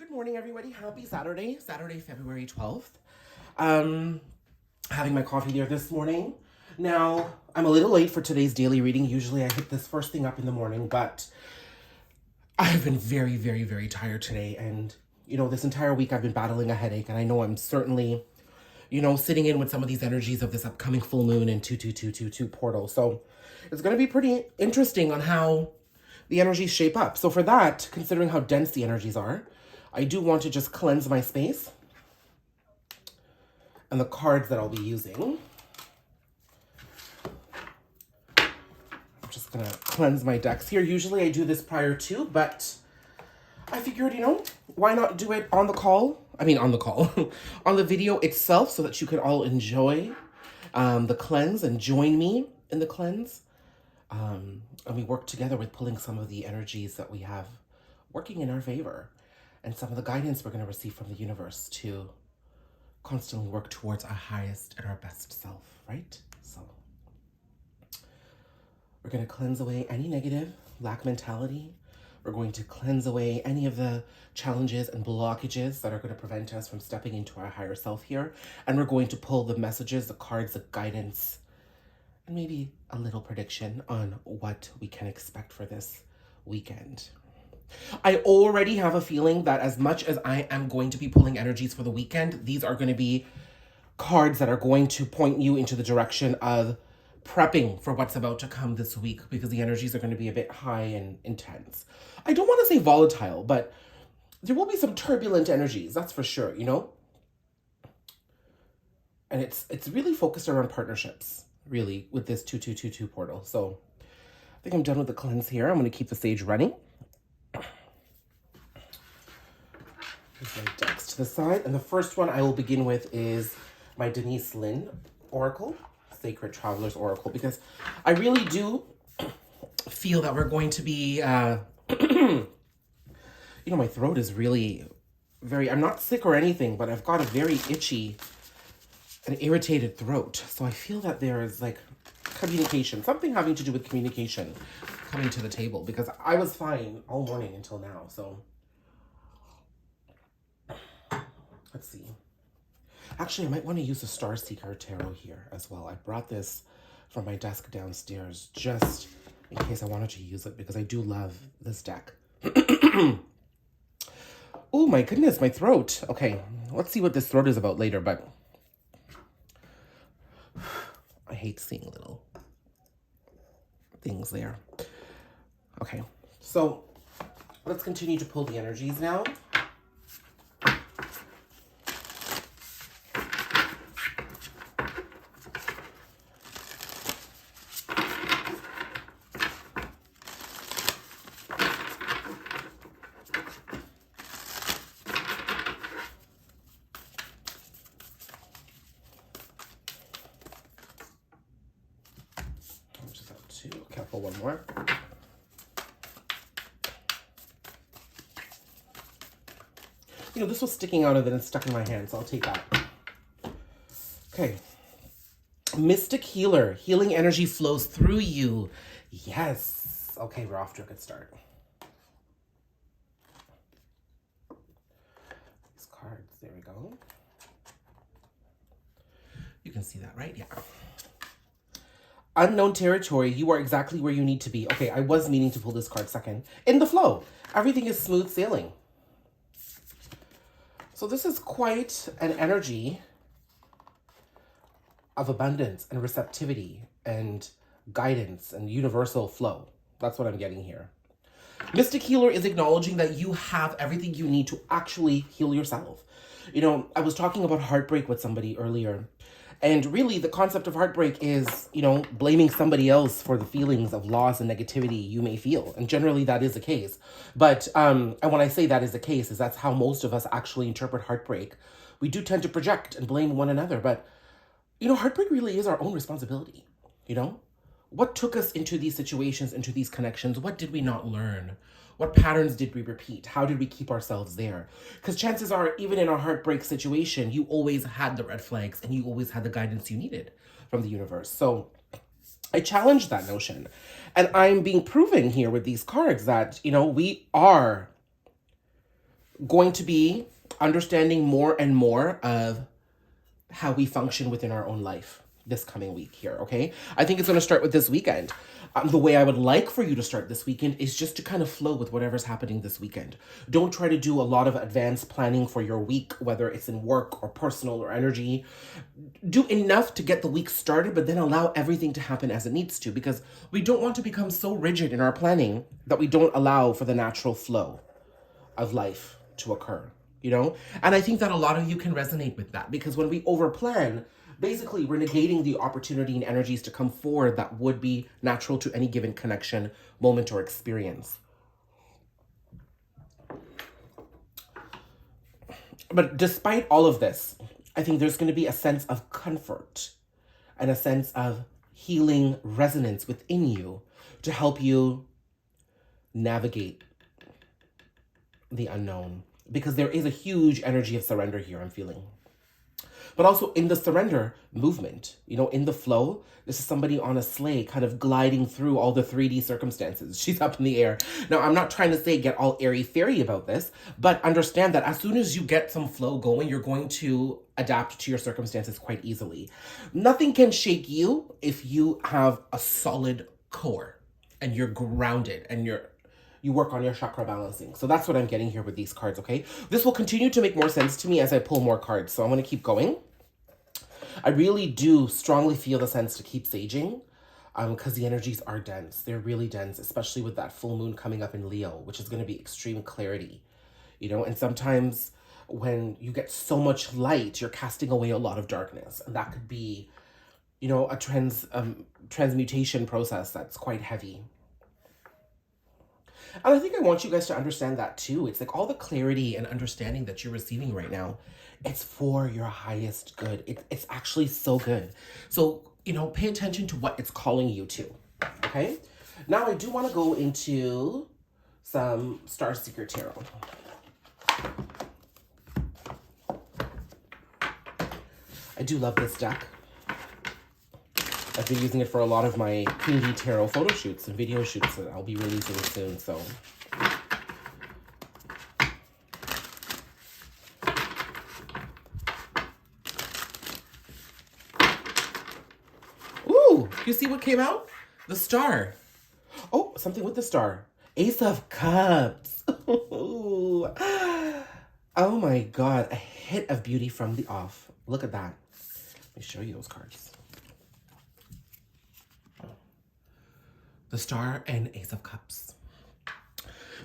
Good morning, everybody. Happy Saturday, February 12th. Having my coffee there this morning. Now, I'm a little late for today's daily reading. Usually I hit this first thing up in the morning, but I've been very, very, very tired today. And, this entire week I've been battling a headache, and I know I'm certainly, sitting in with some of these energies of this upcoming full moon in 22222 portal. So it's going to be pretty interesting on how the energies shape up. So for that, considering how dense the energies are, I do want to just cleanse my space and the cards that I'll be using. I'm just going to cleanse my decks here. Usually I do this prior to, but I figured, why not do it on the call? On the video itself so that you can all enjoy the cleanse and join me in the cleanse. And we work together with pulling some of the energies that we have working in our favor and some of the guidance we're going to receive from the universe to constantly work towards our highest and our best self, right? So we're going to cleanse away any negative, lack mentality. We're going to cleanse away any of the challenges and blockages that are going to prevent us from stepping into our higher self here. And we're going to pull the messages, the cards, the guidance, and maybe a little prediction on what we can expect for this weekend. I already have a feeling that as much as I am going to be pulling energies for the weekend, these are going to be cards that are going to point you into the direction of prepping for what's about to come this week, because the energies are going to be a bit high and intense. I don't want to say volatile, but there will be some turbulent energies, that's for sure, And it's really focused around partnerships, really, with this 2222 portal. So I think I'm done with the cleanse here. I'm going to keep the sage running. Here's my decks to the side. And the first one I will begin with is my Denise Lynn Oracle, Sacred Traveler's Oracle, because I really do feel that we're going to be, my throat is really I'm not sick or anything, but I've got a very itchy and irritated throat. So I feel that there is communication, something having to do with communication coming to the table, because I was fine all morning until now. So let's see. Actually, I might want to use the Star Seeker Tarot here as well. I brought this from my desk downstairs just in case I wanted to use it, because I do love this deck. Oh my goodness, my throat. Okay, let's see what this throat is about later, but I hate seeing little things there. Okay, so let's continue to pull the energies now. Okay, I'll pull one more. This was sticking out of it and stuck in my hand, so I'll take that. Okay. Mystic Healer. Healing energy flows through you. Yes. Okay, we're off to a good start. These cards. There we go. You can see that, right? Yeah. Unknown territory. You are exactly where you need to be. Okay, I was meaning to pull this card second. In the flow. Everything is smooth sailing. So this is quite an energy of abundance and receptivity and guidance and universal flow. That's what I'm getting here. Mystic Healer is acknowledging that you have everything you need to actually heal yourself. I was talking about heartbreak with somebody earlier. And really, the concept of heartbreak is, blaming somebody else for the feelings of loss and negativity you may feel. And generally, that is the case. But and when I say that is the case, is that's how most of us actually interpret heartbreak. We do tend to project and blame one another. But, heartbreak really is our own responsibility. What took us into these situations, into these connections? What did we not learn? What patterns did we repeat? How did we keep ourselves there? Because chances are, even in a heartbreak situation, you always had the red flags and you always had the guidance you needed from the universe. So I challenge that notion. And I'm being proven here with these cards that, we are going to be understanding more and more of how we function within our own life this coming week here, okay? I think it's going to start with this weekend. The way I would like for you to start this weekend is just to kind of flow with whatever's happening this weekend. Don't try to do a lot of advanced planning for your week, whether it's in work or personal or energy. Do enough to get the week started, but then allow everything to happen as it needs to, because we don't want to become so rigid in our planning that we don't allow for the natural flow of life to occur, you know? And I think that a lot of you can resonate with that, because when we overplan, basically we're negating the opportunity and energies to come forward that would be natural to any given connection, moment, or experience. But despite all of this, I think there's going to be a sense of comfort and a sense of healing resonance within you to help you navigate the unknown, because there is a huge energy of surrender here I'm feeling. But also in the surrender movement, you know, in the flow, this is somebody on a sleigh kind of gliding through all the 3D circumstances. She's up in the air. Now, I'm not trying to say get all airy-fairy about this, but understand that as soon as you get some flow going, you're going to adapt to your circumstances quite easily. Nothing can shake you if you have a solid core and you're grounded and you work on your chakra balancing. So that's what I'm getting here with these cards, okay? This will continue to make more sense to me as I pull more cards, so I'm going to keep going. I really do strongly feel the sense to keep saging, because the energies are dense. They're really dense, especially with that full moon coming up in Leo, which is going to be extreme clarity, you know? And sometimes when you get so much light, you're casting away a lot of darkness. And that could be, you know, a transmutation process that's quite heavy. And I think I want you guys to understand that too. It's like all the clarity and understanding that you're receiving right now, it's for your highest good. It's actually so good. So, you know, pay attention to what it's calling you to, okay? Now I do want to go into some Star Seeker Tarot. I do love this deck. I've been using it for a lot of my Queen Dee Tarot photo shoots and video shoots that I'll be releasing soon, so. Ooh, you see what came out? The star. Oh, something with the star. Ace of Cups. Oh my God, a hit of beauty from the off. Look at that. Let me show you those cards. The star and Ace of Cups.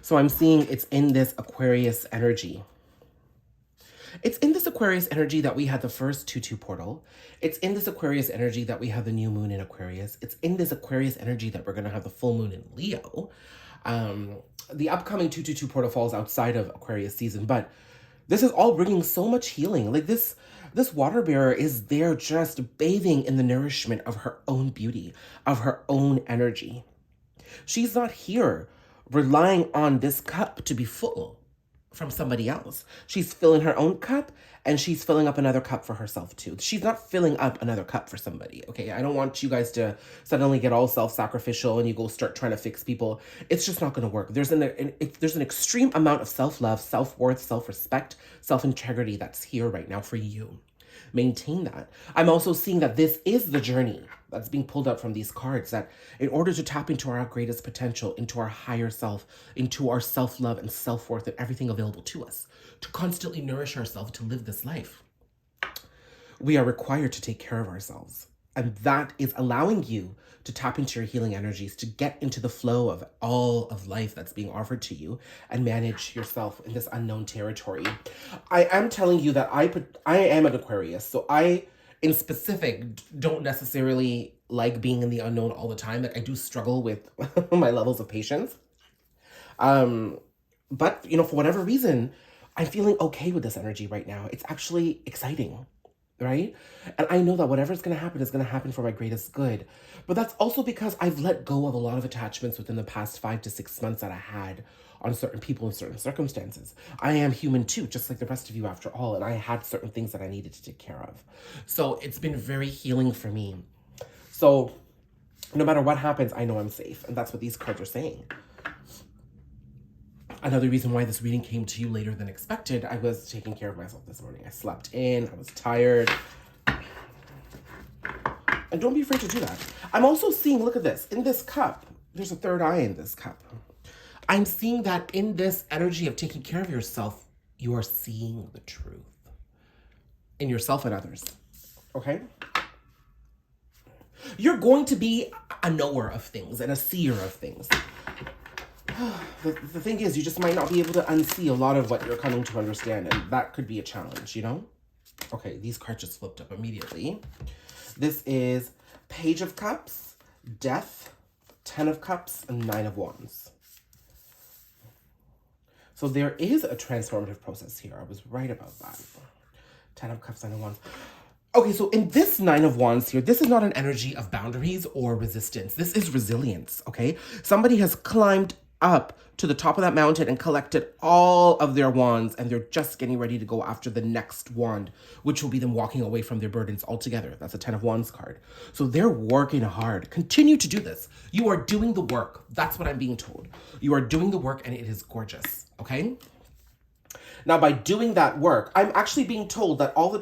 So I'm seeing it's in this Aquarius energy. It's in this Aquarius energy that we had the first 2-2 portal. It's in this Aquarius energy that we have the new moon in Aquarius. It's in this Aquarius energy that we're going to have the full moon in Leo. The upcoming 2-2 portal falls outside of Aquarius season, but this is all bringing so much healing. Like this water bearer is there just bathing in the nourishment of her own beauty, of her own energy. She's not here relying on this cup to be full from somebody else. She's filling her own cup, and she's filling up another cup for herself too. She's not filling up another cup for somebody, okay? I don't want you guys to suddenly get all self-sacrificial and you go start trying to fix people. It's just not going to work. There's an extreme amount of self-love, self-worth, self-respect, self-integrity that's here right now for you. Maintain that. I'm also seeing that this is the journey that's being pulled up from these cards, that in order to tap into our greatest potential, into our higher self, into our self-love and self-worth and everything available to us, to constantly nourish ourselves, to live this life, we are required to take care of ourselves. And that is allowing you to tap into your healing energies, to get into the flow of all of life that's being offered to you and manage yourself in this unknown territory. I am telling you that I am an Aquarius, so I, in specific, don't necessarily like being in the unknown all the time. Like I do struggle with my levels of patience. But, you know, for whatever reason, I'm feeling okay with this energy right now. It's actually exciting. Right? And I know that whatever's going to happen is going to happen for my greatest good. But that's also because I've let go of a lot of attachments within the past 5 to 6 months that I had on certain people in certain circumstances. I am human too, just like the rest of you after all. And I had certain things that I needed to take care of. So it's been very healing for me. So no matter what happens, I know I'm safe. And that's what these cards are saying. Another reason why this reading came to you later than expected, I was taking care of myself this morning. I slept in, I was tired. And don't be afraid to do that. I'm also seeing, look at this, in this cup, there's a third eye in this cup. I'm seeing that in this energy of taking care of yourself, you are seeing the truth in yourself and others, okay? You're going to be a knower of things and a seer of things. The thing is, you just might not be able to unsee a lot of what you're coming to understand, and that could be a challenge, you know? Okay, these cards just flipped up immediately. This is Page of Cups, Death, 10 of Cups, and 9 of Wands. So there is a transformative process here. I was right about that. 10 of Cups, 9 of Wands. Okay, so in this 9 of Wands here, this is not an energy of boundaries or resistance. This is resilience, okay? Somebody has climbed up to the top of that mountain and collected all of their wands, and they're just getting ready to go after the next wand, which will be them walking away from their burdens altogether. That's a 10 of Wands card. So they're working hard. Continue to do this. You are doing the work. That's what I'm being told. You are doing the work, and it is gorgeous, okay? Now, by doing that work, I'm actually being told that all the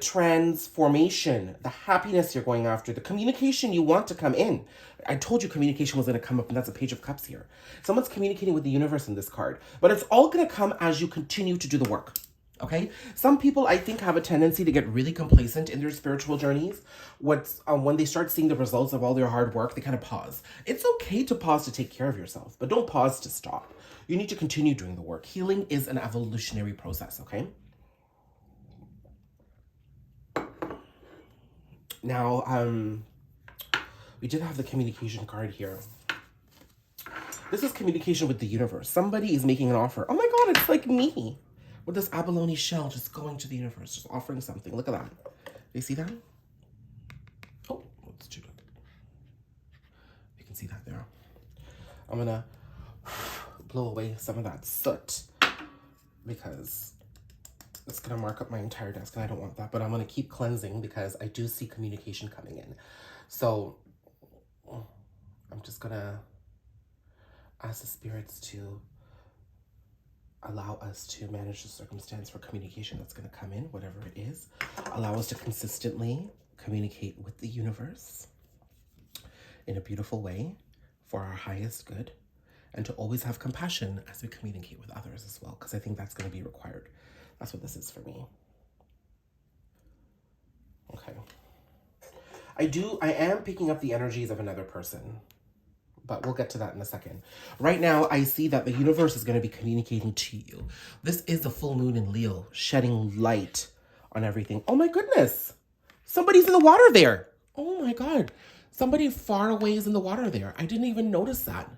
transformation, the happiness you're going after, the communication you want to come in. I told you communication was going to come up, and that's a Page of Cups here. Someone's communicating with the universe in this card, but it's all going to come as you continue to do the work, okay? Some people, I think, have a tendency to get really complacent in their spiritual journeys. When they start seeing the results of all their hard work, they kind of pause. It's okay to pause to take care of yourself, but don't pause to stop. You need to continue doing the work. Healing is an evolutionary process, okay? Now, we did have the communication card here. This is communication with the universe. Somebody is making an offer. Oh my God, it's like me with this abalone shell just going to the universe, just offering something. Look at that. Do you see that? Oh, it's too good. You can see that there. I'm gonna blow away some of that soot because it's going to mark up my entire desk, and I don't want that. But I'm going to keep cleansing because I do see communication coming in. So I'm just going to ask the spirits to allow us to manage the circumstance for communication that's going to come in, whatever it is. Allow us to consistently communicate with the universe in a beautiful way for our highest good, and to always have compassion as we communicate with others as well, because I think that's going to be required. That's what this is for me. Okay. I am picking up the energies of another person, but we'll get to that in a second. Right now, I see that the universe is going to be communicating to you. This is the full moon in Leo, shedding light on everything. Oh my goodness. Somebody's in the water there. Oh my God. Somebody far away is in the water there. I didn't even notice that.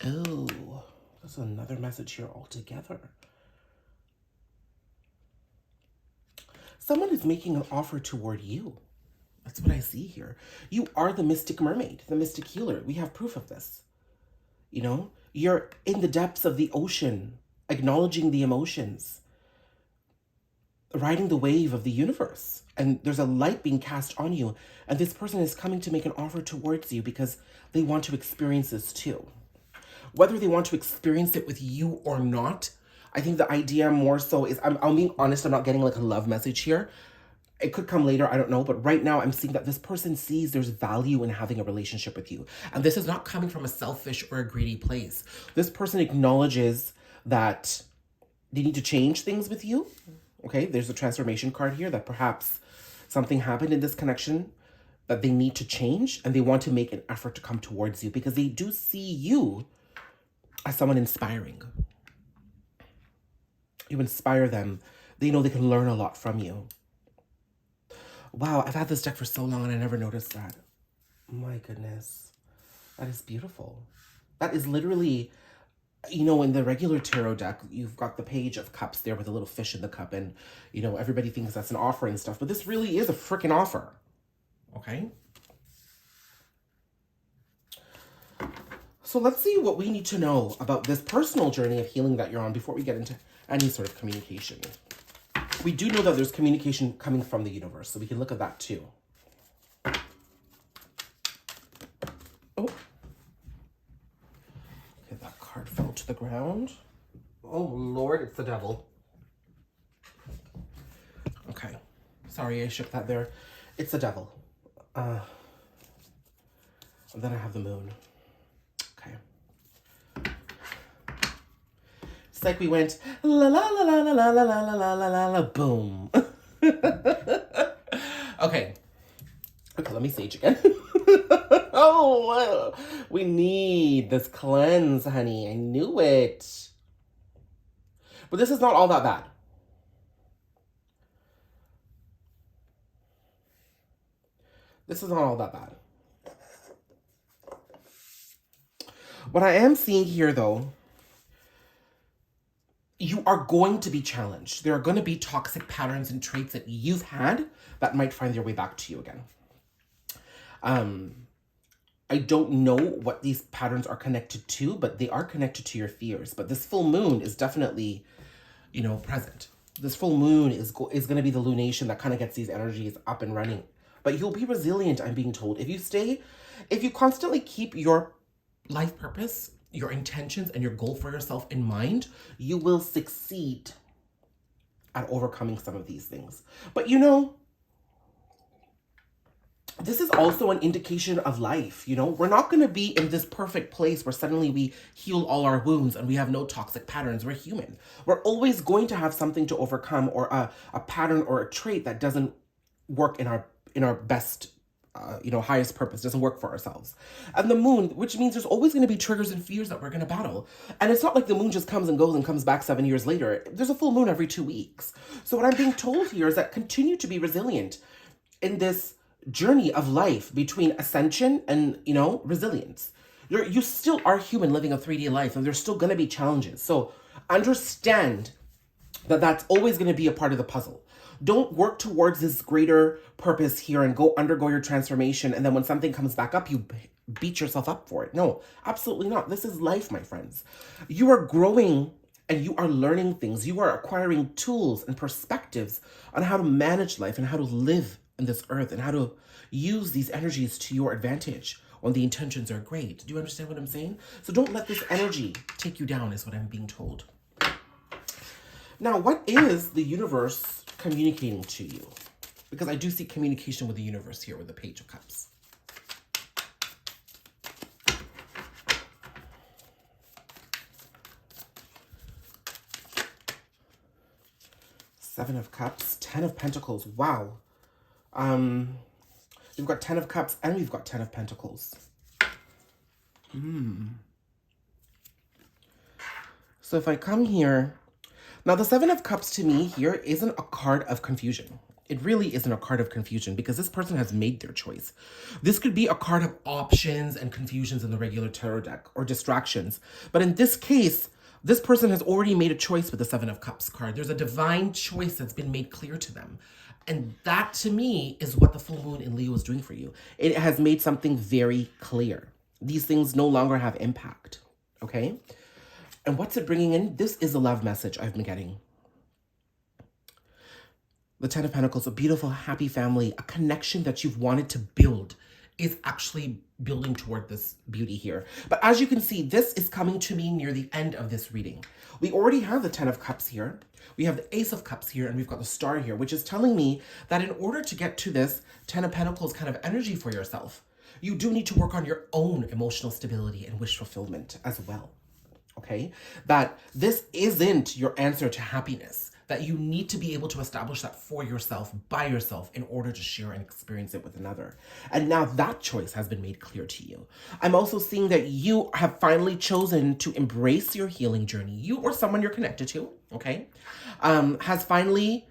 Oh, that's another message here altogether. Someone is making an offer toward you. That's what I see here. You are the mystic mermaid, the mystic healer. We have proof of this. You know, you're in the depths of the ocean, acknowledging the emotions, riding the wave of the universe. And there's a light being cast on you. And this person is coming to make an offer towards you because they want to experience this too. Whether they want to experience it with you or not, I think the idea more so is, I'm being honest, I'm not getting like a love message here. It could come later, I don't know. But right now I'm seeing that this person sees there's value in having a relationship with you. And this is not coming from a selfish or a greedy place. This person acknowledges that they need to change things with you. Okay, there's a transformation card here that perhaps something happened in this connection that they need to change, and they want to make an effort to come towards you because they do see you as someone inspiring. You inspire them. They know they can learn a lot from you. Wow, I've had this deck for so long and I never noticed that. My goodness. That is beautiful. That is literally, you know, in the regular tarot deck, you've got the Page of Cups there with a little fish in the cup, and, you know, everybody thinks that's an offer and stuff, but this really is a freaking offer. Okay? So let's see what we need to know about this personal journey of healing that you're on before we get into any sort of communication. We do know that there's communication coming from the universe, so we can look at that too. Oh. card fell to the ground. Oh, Lord, it's the devil. Okay. Sorry, I shook that there. It's the devil. And then I have the moon. Okay. It's like we went la la la la la la la la la la la la boom. Okay. Okay, let me sage again. Oh, we need this cleanse, honey. I knew it. But this is not all that bad. This is not all that bad. What I am seeing here, though, you are going to be challenged. There are going to be toxic patterns and traits that you've had that might find their way back to you again. I don't know what these patterns are connected to, but they are connected to your fears. But this full moon is definitely, you know, present. This full moon is going to be the lunation that kind of gets these energies up and running. But you'll be resilient, I'm being told. If you constantly keep your life purpose, your intentions, and your goal for yourself in mind, you will succeed at overcoming some of these things. But you know, this is also an indication of life. You know, we're not going to be in this perfect place where suddenly we heal all our wounds and we have no toxic patterns. We're human. We're always going to have something to overcome, or a pattern or a trait that doesn't work in our best, highest purpose, doesn't work for ourselves. And the moon, which means there's always going to be triggers and fears that we're going to battle. And it's not like the moon just comes and goes and comes back 7 years later. There's a full moon every 2 weeks. So what I'm being told here is that continue to be resilient in this journey of life between ascension and, resilience. You still are human living a 3D life, and there's still going to be challenges. So understand that that's always going to be a part of the puzzle. Don't work towards this greater purpose here and undergo your transformation, and then when something comes back up, you beat yourself up for it. No, absolutely not. This is life, my friends. You are growing and you are learning things. You are acquiring tools and perspectives on how to manage life and how to live in this earth and how to use these energies to your advantage when the intentions are great. Do you understand what I'm saying? So don't let this energy take you down, is what I'm being told. Now, what is the universe communicating to you? Because I do see communication with the universe here with the Page of Cups. Seven of Cups, 10 of Pentacles. Wow. We've got 10 of Cups and we've got 10 of Pentacles. So if I come here, now the 7 of Cups to me here isn't a card of confusion. It really isn't a card of confusion because this person has made their choice. This could be a card of options and confusions in the regular tarot deck, or distractions. But in this case, this person has already made a choice with the 7 of Cups card. There's a divine choice that's been made clear to them. And that, to me, is what the full moon in Leo is doing for you. It has made something very clear. These things no longer have impact, okay? And what's it bringing in? This is a love message I've been getting. The 10 of Pentacles, a beautiful, happy family, a connection that you've wanted to build is actually building toward this beauty here. But as you can see, this is coming to me near the end of this reading. We already have the 10 of Cups here. We have the Ace of Cups here, and we've got the Star here, which is telling me that in order to get to this 10 of Pentacles kind of energy for yourself, you do need to work on your own emotional stability and wish fulfillment as well, okay? That this isn't your answer to happiness, that you need to be able to establish that for yourself, by yourself, in order to share and experience it with another. And now that choice has been made clear to you. I'm also seeing that you have finally chosen to embrace your healing journey. You or someone you're connected to, okay, has finally,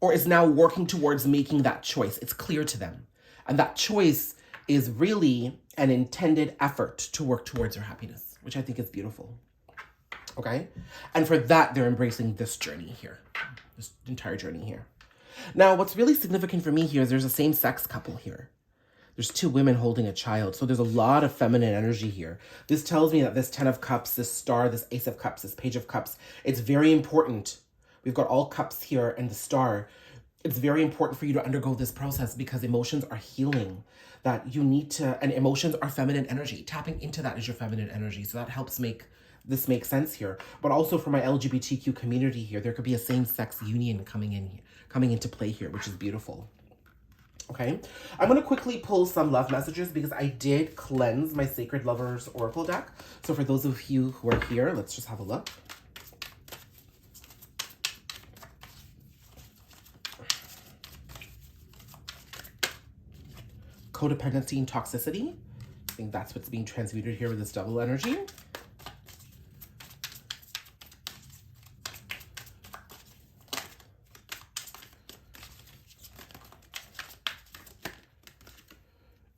or is now working towards making that choice. It's clear to them. And that choice is really an intended effort to work towards your happiness, which I think is beautiful. Okay? And for that, they're embracing this journey here, this entire journey here. Now, what's really significant for me here is there's a same-sex couple here. There's 2 women holding a child. So there's a lot of feminine energy here. This tells me that this 10 of Cups, this Star, this Ace of Cups, this Page of Cups, it's very important. We've got all cups here and the Star. It's very important for you to undergo this process because emotions are healing. That you need to, and emotions are feminine energy. Tapping into that is your feminine energy. So that helps make this makes sense here. But also for my LGBTQ community here, there could be a same-sex union coming into play here, which is beautiful. Okay, I'm going to quickly pull some love messages because I did cleanse my Sacred Lovers Oracle deck. So for those of you who are here, let's just have a look. Codependency and toxicity. I think that's what's being transmuted here with this double energy.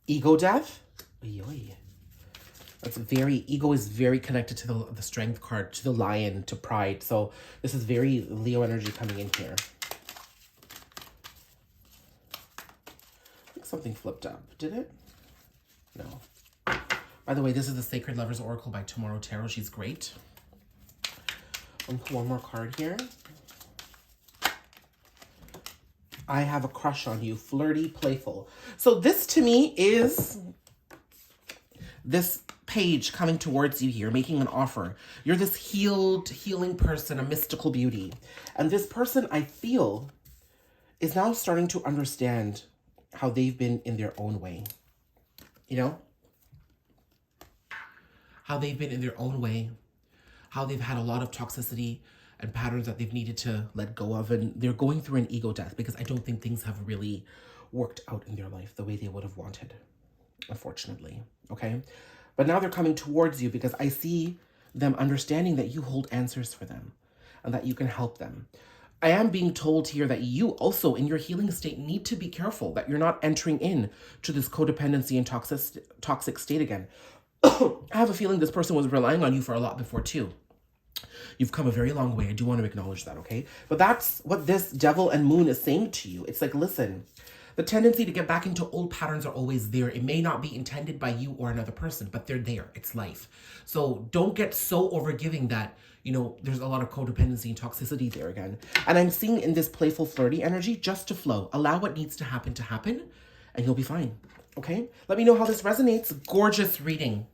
Ego death. That's very, ego is very connected to the strength card, to the lion, to pride. So this is very Leo energy coming in here. I think something flipped up. Did it? No. By the way, this is the Sacred Lovers Oracle by Tomorrow Tarot. She's great. I'll pull one more card here. I have a crush on you. Flirty, playful. So this to me is this page coming towards you here, making an offer. You're this healing person, a mystical beauty. And this person, I feel, is now starting to understand how they've been in their own way. You know? How they've been in their own way. How they've had a lot of toxicity and patterns that they've needed to let go of. And they're going through an ego death because I don't think things have really worked out in their life the way they would have wanted, unfortunately. Okay? But now they're coming towards you because I see them understanding that you hold answers for them and that you can help them. I am being told here that you also in your healing state need to be careful that you're not entering in to this codependency and toxic state again. I have a feeling this person was relying on you for a lot before too. You've come a very long way. I do want to acknowledge that, okay? But that's what this Devil and Moon is saying to you. It's like, listen, the tendency to get back into old patterns are always there. It may not be intended by you or another person, but they're there. It's life. So don't get so overgiving that, you know, there's a lot of codependency and toxicity there again. And I'm seeing in this playful, flirty energy just to flow. Allow what needs to happen, and you'll be fine, okay? Let me know how this resonates. Gorgeous reading.